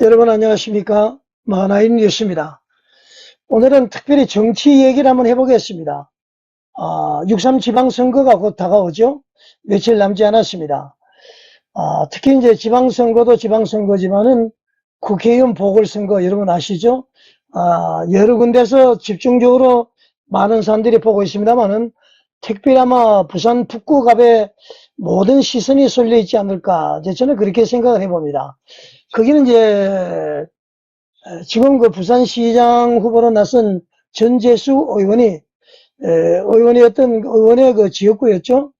여러분 안녕하십니까? 마나인 뉴스입니다. 오늘은 특별히 정치 얘기를 한번 해보겠습니다. 6.3 지방선거가 곧 다가오죠? 며칠 남지 않았습니다. 특히 이제 지방선거도 지방선거지만은 국회의원 보궐선거 여러분 아시죠? 여러 군데서 집중적으로 많은 사람들이 보고 있습니다만은 특별히 아마 부산 북구갑에 모든 시선이 쏠려 있지 않을까. 저는 그렇게 생각을 해봅니다. 거기는 이제 지금 그 부산시장 후보로 나선 전재수 의원이었던 의원의 그 지역구였죠.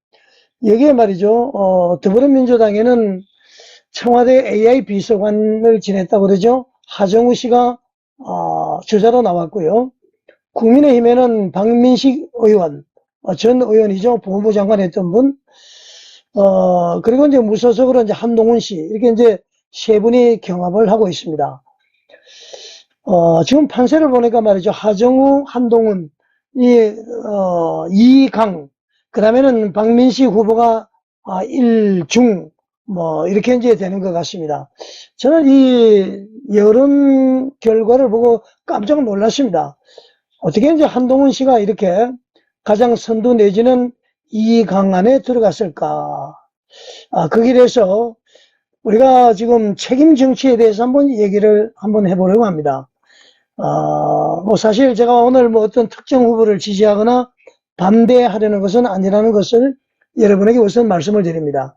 여기에 말이죠. 더불어민주당에는 청와대 AI 비서관을 지냈다고 그러죠. 하정우 씨가 주자로 나왔고요. 국민의힘에는 박민식 의원, 전 의원이죠. 법무부 장관 했던 분. 그리고 이제 무소속으로 이제 한동훈 씨, 이렇게 이제 세 분이 경합을 하고 있습니다. 지금 판세를 보니까 말이죠. 하정우, 한동훈, 이강, 그 다음에는 박민식 후보가 1중, 이렇게 이제 되는 것 같습니다. 저는 이 여론 결과를 보고 깜짝 놀랐습니다. 어떻게 이제 한동훈 씨가 이렇게 가장 선두 내지는 이강 안에 들어갔을까? 그 길에서 우리가 지금 책임 정치에 대해서 한번 얘기를 한번 해보려고 합니다. 사실 제가 오늘 어떤 특정 후보를 지지하거나 반대하려는 것은 아니라는 것을 여러분에게 우선 말씀을 드립니다.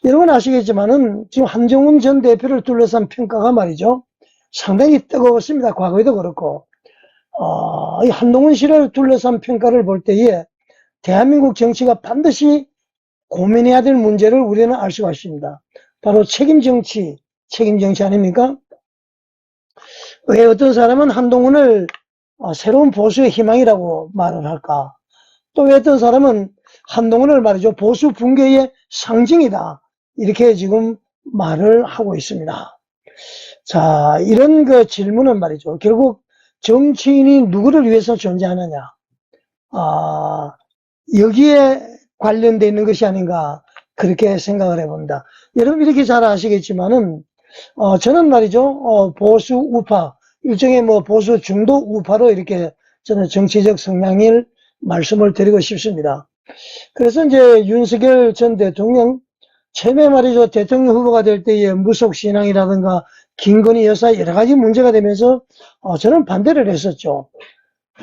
여러분 아시겠지만은 지금 한정훈 전 대표를 둘러싼 평가가 말이죠. 상당히 뜨거웠습니다. 과거에도 그렇고. 이 한동훈 씨를 둘러싼 평가를 볼 때에 대한민국 정치가 반드시 고민해야 될 문제를 우리는 알 수가 있습니다. 바로 책임 정치 아닙니까? 왜 어떤 사람은 한동훈을 새로운 보수의 희망이라고 말을 할까? 또 왜 어떤 사람은 한동훈을 말이죠. 보수 붕괴의 상징이다. 이렇게 지금 말을 하고 있습니다. 자, 이런 그 질문은 말이죠. 결국 정치인이 누구를 위해서 존재하느냐. 여기에 관련되어 있는 것이 아닌가. 그렇게 생각을 해봅니다. 여러분 이렇게 잘 아시겠지만은, 저는 말이죠. 보수 우파, 일종의 보수 중도 우파로 이렇게 저는 정치적 성향을 말씀을 드리고 싶습니다. 그래서 이제 윤석열 전 대통령, 처음에 말이죠. 대통령 후보가 될 때의 무속신앙이라든가 김건희 여사 여러 가지 문제가 되면서, 저는 반대를 했었죠.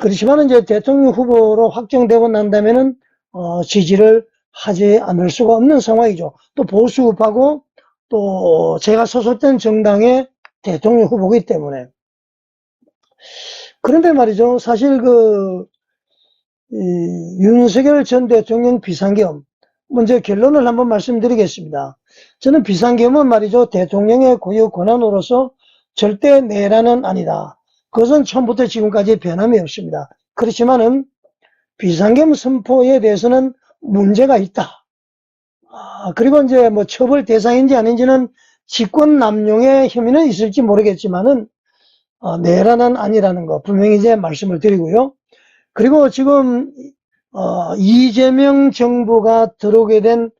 그렇지만 이제 대통령 후보로 확정되고 난 다음에는, 지지를 하지 않을 수가 없는 상황이죠. 또 보수 우파고, 또 제가 소속된 정당의 대통령 후보이기 때문에. 그런데 말이죠. 사실 윤석열 전 대통령 비상계엄, 먼저 결론을 한번 말씀드리겠습니다. 저는 비상계엄은 말이죠. 대통령의 고유 권한으로서 절대 내란은 아니다. 그것은 처음부터 지금까지 변함이 없습니다. 그렇지만은 비상계엄 선포에 대해서는 문제가 있다. 그리고 이제 처벌 대상인지 아닌지는 직권 남용의 혐의는 있을지 모르겠지만은 내란은 아니라는 거 분명히 이제 말씀을 드리고요. 그리고 지금 이재명 정부가 들어오게 된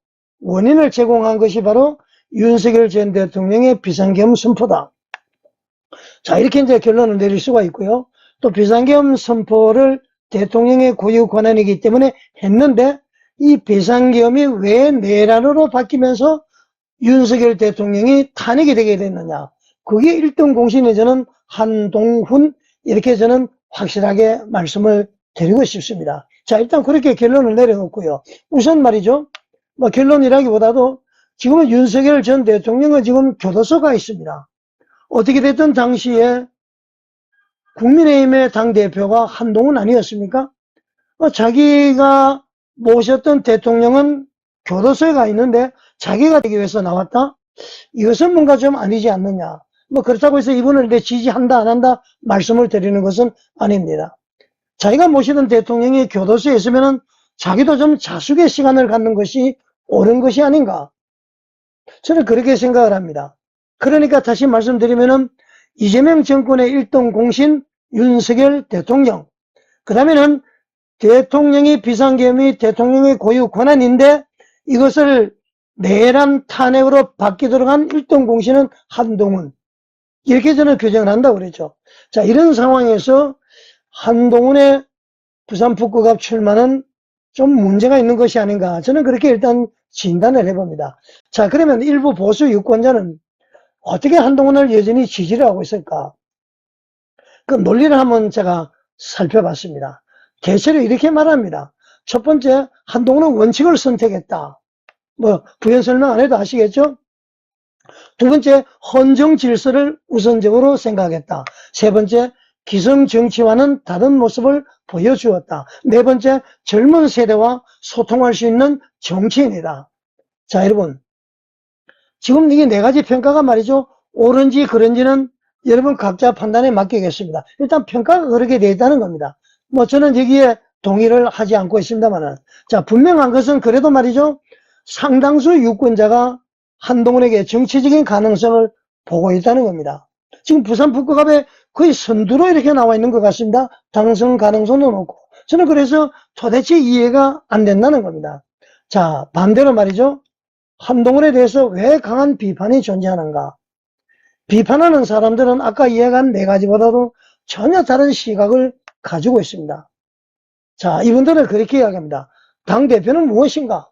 원인을 제공한 것이 바로 윤석열 전 대통령의 비상계엄 선포다. 자, 이렇게 이제 결론을 내릴 수가 있고요. 또 비상계엄 선포를 대통령의 고유 권한이기 때문에 했는데 이 비상계엄이 왜 내란으로 바뀌면서 윤석열 대통령이 탄핵이 되게 됐느냐. 그게 1등 공신에 저는 한동훈 이렇게 저는 확실하게 말씀을 드리고 싶습니다. 자, 일단 그렇게 결론을 내려놓고요. 우선 말이죠. 결론이라기보다도 지금은 윤석열 전 대통령은 지금 교도소가 있습니다. 어떻게 됐든 당시에 국민의힘의 당대표가 한동훈 아니었습니까? 자기가 모셨던 대통령은 교도소에 가 있는데 자기가 되기 위해서 나왔다? 이것은 뭔가 좀 아니지 않느냐. 그렇다고 해서 이분을 내 지지한다 안 한다 말씀을 드리는 것은 아닙니다. 자기가 모시던 대통령이 교도소에 있으면은 자기도 좀 자숙의 시간을 갖는 것이 옳은 것이 아닌가. 저는 그렇게 생각을 합니다. 그러니까 다시 말씀드리면은 이재명 정권의 1등 공신 윤석열 대통령. 그 다음에는 대통령이 비상계엄이 대통령의 고유 권한인데 이것을 내란 탄핵으로 바뀌도록 한 1등 공신은 한동훈. 이렇게 저는 규정을 한다고 그랬죠. 자, 이런 상황에서 한동훈의 부산 북구갑 출마는 좀 문제가 있는 것이 아닌가. 저는 그렇게 일단 진단을 해봅니다. 자, 그러면 일부 보수 유권자는 어떻게 한동훈을 여전히 지지를 하고 있을까? 그 논리를 한번 제가 살펴봤습니다. 대체로 이렇게 말합니다. 첫 번째, 한동훈은 원칙을 선택했다. 뭐 부연 설명 안 해도 아시겠죠? 두 번째, 헌정 질서를 우선적으로 생각했다. 세 번째, 기성 정치와는 다른 모습을 보여주었다. 네 번째, 젊은 세대와 소통할 수 있는 정치인이다. 자, 여러분, 지금 이게 네 가지 평가가 말이죠. 옳은지 그런지는 여러분 각자 판단에 맡기겠습니다. 일단 평가가 그렇게 되어 있다는 겁니다. 뭐 저는 여기에 동의를 하지 않고 있습니다만은, 자, 분명한 것은 그래도 말이죠. 상당수 유권자가 한동훈에게 정치적인 가능성을 보고 있다는 겁니다. 지금 부산 북구갑에 거의 선두로 이렇게 나와 있는 것 같습니다. 당선 가능성도 높고. 저는 그래서 도대체 이해가 안 된다는 겁니다. 자, 반대로 말이죠. 한동훈에 대해서 왜 강한 비판이 존재하는가? 비판하는 사람들은 아까 이야기한 네 가지보다도 전혀 다른 시각을 가지고 있습니다. 자, 이분들은 그렇게 이야기합니다. 당대표는 무엇인가?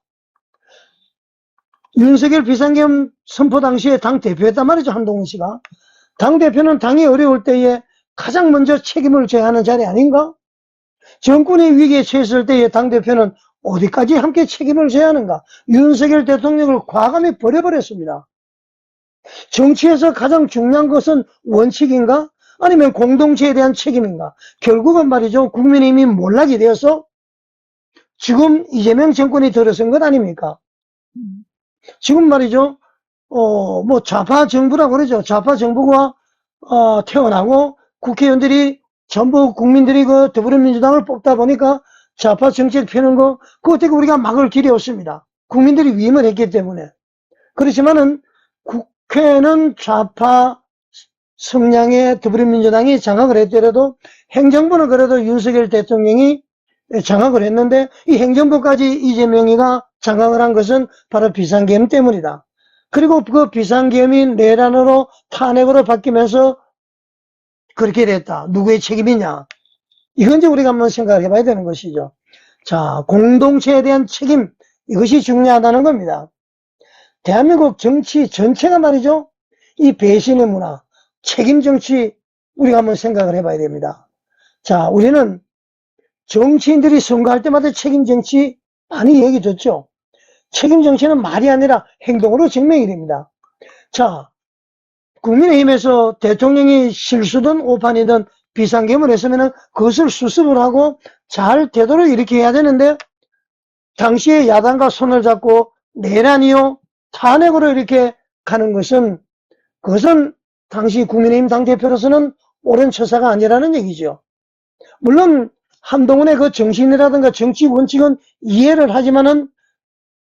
윤석열 비상계엄 선포 당시에 당대표였단 말이죠, 한동훈 씨가. 당대표는 당이 어려울 때에 가장 먼저 책임을 져야 하는 자리 아닌가? 정권이 위기에 처했을 때에 당대표는 어디까지 함께 책임을 져야 하는가? 윤석열 대통령을 과감히 버려버렸습니다. 정치에서 가장 중요한 것은 원칙인가? 아니면 공동체에 대한 책임인가? 결국은 말이죠. 국민의힘이 몰락이 되어서 지금 이재명 정권이 들어선 것 아닙니까? 지금 말이죠. 뭐 좌파 정부라고 그러죠. 좌파 정부가 태어나고 국회의원들이 전부 국민들이 그 더불어민주당을 뽑다 보니까 좌파 정책 펴는 거 그거 어떻게 우리가 막을 길이 없습니다. 국민들이 위임을 했기 때문에. 그렇지만은 국회는 좌파 성향의 더불어민주당이 장악을 했더라도 행정부는 그래도 윤석열 대통령이 장악을 했는데 이 행정부까지 이재명이가 장악을 한 것은 바로 비상계엄 때문이다. 그리고 그 비상계엄이 내란으로 탄핵으로 바뀌면서 그렇게 됐다. 누구의 책임이냐? 이건 이제 우리가 한번 생각을 해봐야 되는 것이죠. 자, 공동체에 대한 책임, 이것이 중요하다는 겁니다. 대한민국 정치 전체가 말이죠. 이 배신의 문화, 책임 정치, 우리가 한번 생각을 해봐야 됩니다. 자, 우리는 정치인들이 선거할 때마다 책임 정치 많이 얘기 듣죠. 책임 정치는 말이 아니라 행동으로 증명이 됩니다. 자, 국민의힘에서 대통령이 실수든 오판이든 비상계엄을 했으면 그것을 수습을 하고 잘 태도를 이렇게 해야 되는데 당시에 야당과 손을 잡고 내란이요 탄핵으로 이렇게 가는 것은 그것은 당시 국민의힘 당대표로서는 옳은 처사가 아니라는 얘기죠. 물론 한동훈의 그 정신이라든가 정치 원칙은 이해를 하지만은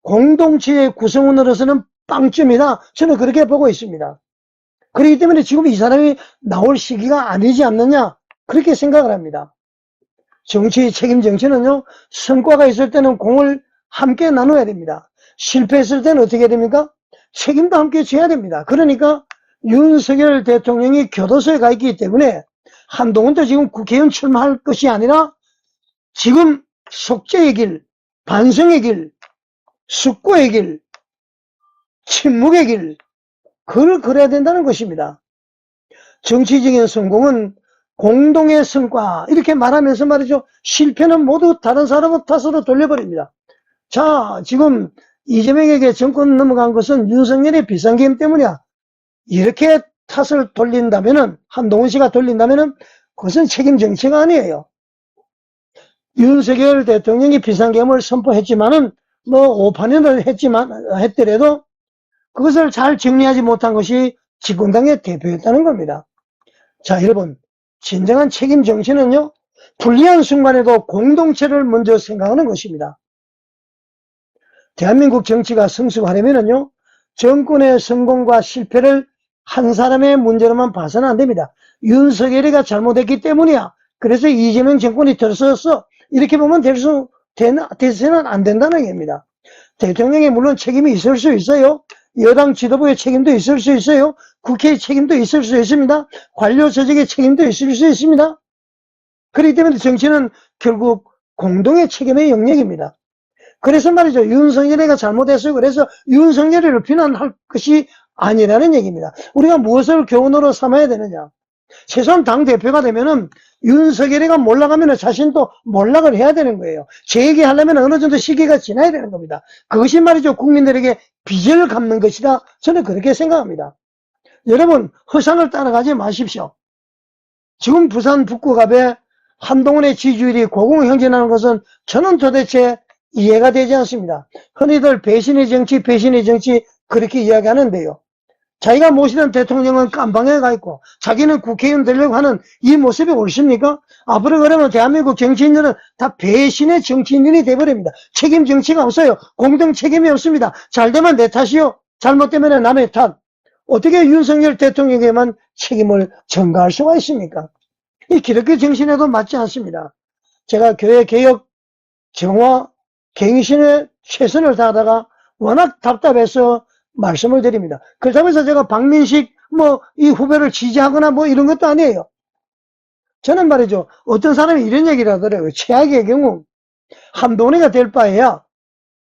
공동체의 구성원으로서는 빵점이다. 저는 그렇게 보고 있습니다. 그렇기 때문에 지금 이 사람이 나올 시기가 아니지 않느냐 그렇게 생각을 합니다. 정치의 책임 정치는요. 성과가 있을 때는 공을 함께 나눠야 됩니다. 실패했을 때는 어떻게 해야 됩니까? 책임도 함께 져야 됩니다. 그러니까 윤석열 대통령이 교도소에 가 있기 때문에 한동훈도 지금 국회의원 출마할 것이 아니라 지금 속죄의 길, 반성의 길, 숙고의 길, 침묵의 길, 그걸 걸어야 된다는 것입니다. 정치적인 성공은 공동의 성과 이렇게 말하면서 말이죠. 실패는 모두 다른 사람의 탓으로 돌려버립니다. 자, 지금 이재명에게 정권 넘어간 것은 윤석열의 비상계엄 때문이야. 이렇게 탓을 돌린다면은 한동훈 씨가 돌린다면은 그것은 책임 정치가 아니에요. 윤석열 대통령이 비상계엄을 선포했지만은 뭐 오판을 했더라도 그것을 잘 정리하지 못한 것이 집권당의 대표였다는 겁니다. 자, 여러분, 진정한 책임 정치는요, 불리한 순간에도 공동체를 먼저 생각하는 것입니다. 대한민국 정치가 성숙하려면요, 정권의 성공과 실패를 한 사람의 문제로만 봐서는 안 됩니다. 윤석열이가 잘못했기 때문이야. 그래서 이재명 정권이 들어섰어. 이렇게 보면 돼서는 안 된다는 얘기입니다. 대통령이 물론 책임이 있을 수 있어요. 여당 지도부의 책임도 있을 수 있어요. 국회의 책임도 있을 수 있습니다. 관료 조직의 책임도 있을 수 있습니다. 그렇기 때문에 정치는 결국 공동의 책임의 영역입니다. 그래서 말이죠. 윤석열이가 잘못했어요. 그래서 윤석열이를 비난할 것이 아니라는 얘기입니다. 우리가 무엇을 교훈으로 삼아야 되느냐. 최소한 당대표가 되면은 윤석열이가 몰락하면 자신도 몰락을 해야 되는 거예요. 재얘기하려면 어느 정도 시기가 지나야 되는 겁니다. 그것이 말이죠. 국민들에게 빚을 갚는 것이다. 저는 그렇게 생각합니다. 여러분, 허상을 따라가지 마십시오. 지금 부산 북구갑에 한동훈의 지지율이 고공행진하는 것은 저는 도대체 이해가 되지 않습니다. 흔히들 배신의 정치, 배신의 정치 그렇게 이야기하는데요. 자기가 모시던 대통령은 깜방에 가 있고 자기는 국회의원 되려고 하는 이 모습이 옳습니까? 앞으로 그러면 대한민국 정치인들은 다 배신의 정치인이 돼버립니다. 책임 정치가 없어요. 공동 책임이 없습니다. 잘되면 내 탓이요. 잘못되면 남의 탓. 어떻게 윤석열 대통령에게만 책임을 전가할 수가 있습니까? 이 기독교 정신에도 맞지 않습니다. 제가 교회 개혁, 정화, 갱신에 최선을 다하다가 워낙 답답해서 말씀을 드립니다. 그렇다고 해서 제가 박민식 이 후배를 지지하거나 이런 것도 아니에요. 저는 말이죠. 어떤 사람이 이런 얘기를 하더라고요. 최악의 경우 한동훈이가 될 바에야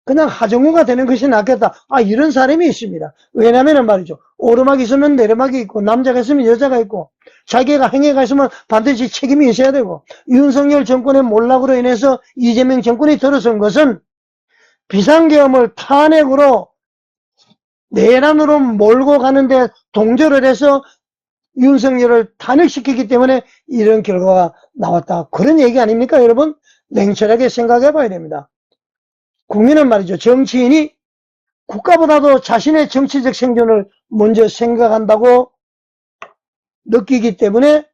그냥 하정우가 되는 것이 낫겠다. 이런 사람이 있습니다. 왜냐면은 말이죠. 오르막이 있으면 내리막이 있고 남자가 있으면 여자가 있고 자기가 행위가 있으면 반드시 책임이 있어야 되고 윤석열 정권의 몰락으로 인해서 이재명 정권이 들어선 것은 비상계엄을 탄핵으로 내란으로 몰고 가는데 동조를 해서 윤석열을 탄핵시키기 때문에 이런 결과가 나왔다. 그런 얘기 아닙니까, 여러분? 냉철하게 생각해 봐야 됩니다. 국민은 말이죠. 정치인이 국가보다도 자신의 정치적 생존을 먼저 생각한다고 느끼기 때문에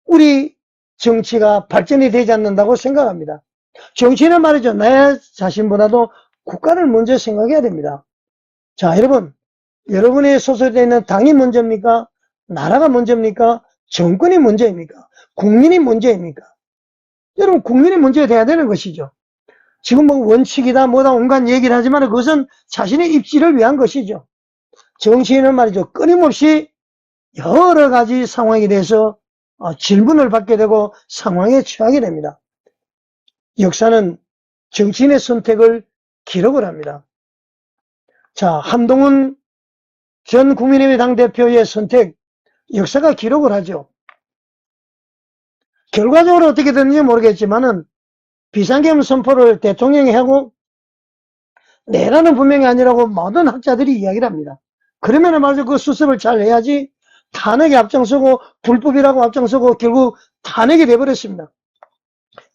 우리 정치가 발전이 되지 않는다고 생각합니다. 정치인은 말이죠. 내 자신보다도 국가를 먼저 생각해야 됩니다. 자, 여러분이 소속되어 있는 당이 먼저입니까? 나라가 먼저입니까? 정권이 먼저입니까? 국민이 먼저입니까? 여러분, 국민이 먼저 돼야 되는 것이죠. 지금 원칙이다 뭐다 온갖 얘기를 하지만 그것은 자신의 입지를 위한 것이죠. 정치인은 말이죠. 끊임없이 여러 가지 상황에 대해서 질문을 받게 되고 상황에 처하게 됩니다. 역사는 정치인의 선택을 기록을 합니다. 자, 한동훈 전 국민의힘 당대표의 선택, 역사가 기록을 하죠. 결과적으로 어떻게 됐는지 모르겠지만은 비상계엄 선포를 대통령이 하고 내란은 분명히 아니라고 모든 학자들이 이야기를 합니다. 그러면은 말이죠. 그 수습을 잘 해야지 탄핵에 앞장서고 불법이라고 앞장서고 결국 탄핵이 돼버렸습니다.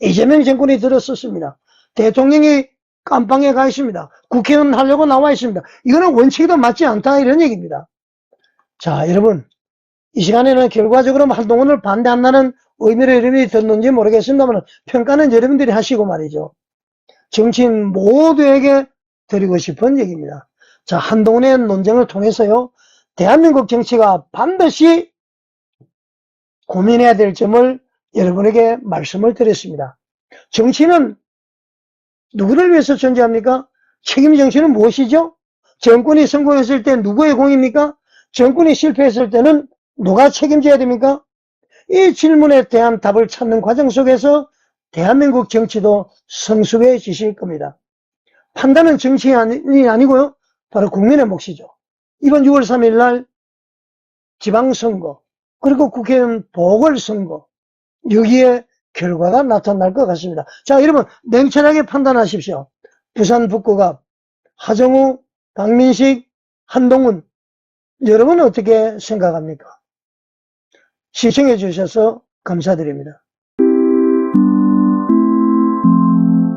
이재명 정권이 들어섰습니다. 대통령이 깜빵에 가 있습니다. 국회의원 하려고 나와 있습니다. 이거는 원칙에도 맞지 않다 이런 얘기입니다. 자, 여러분, 이 시간에는 결과적으로 한동훈을 반대한다는 의미를 여러분이 듣는지 모르겠습니다만 평가는 여러분들이 하시고 말이죠. 정치인 모두에게 드리고 싶은 얘기입니다. 자, 한동훈의 논쟁을 통해서요. 대한민국 정치가 반드시 고민해야 될 점을 여러분에게 말씀을 드렸습니다. 정치는 누구를 위해서 존재합니까? 책임 정치는 무엇이죠? 정권이 성공했을 때 누구의 공입니까? 정권이 실패했을 때는 누가 책임져야 됩니까? 이 질문에 대한 답을 찾는 과정 속에서 대한민국 정치도 성숙해지실 겁니다. 판단은 정치인이 아니고요. 바로 국민의 몫이죠. 이번 6월 3일 날 지방선거 그리고 국회의원 보궐선거 여기에 결과가 나타날 것 같습니다. 자, 여러분 냉철하게 판단하십시오. 부산 북구갑, 하정우, 박민식, 한동훈 여러분은 어떻게 생각합니까? 시청해 주셔서 감사드립니다.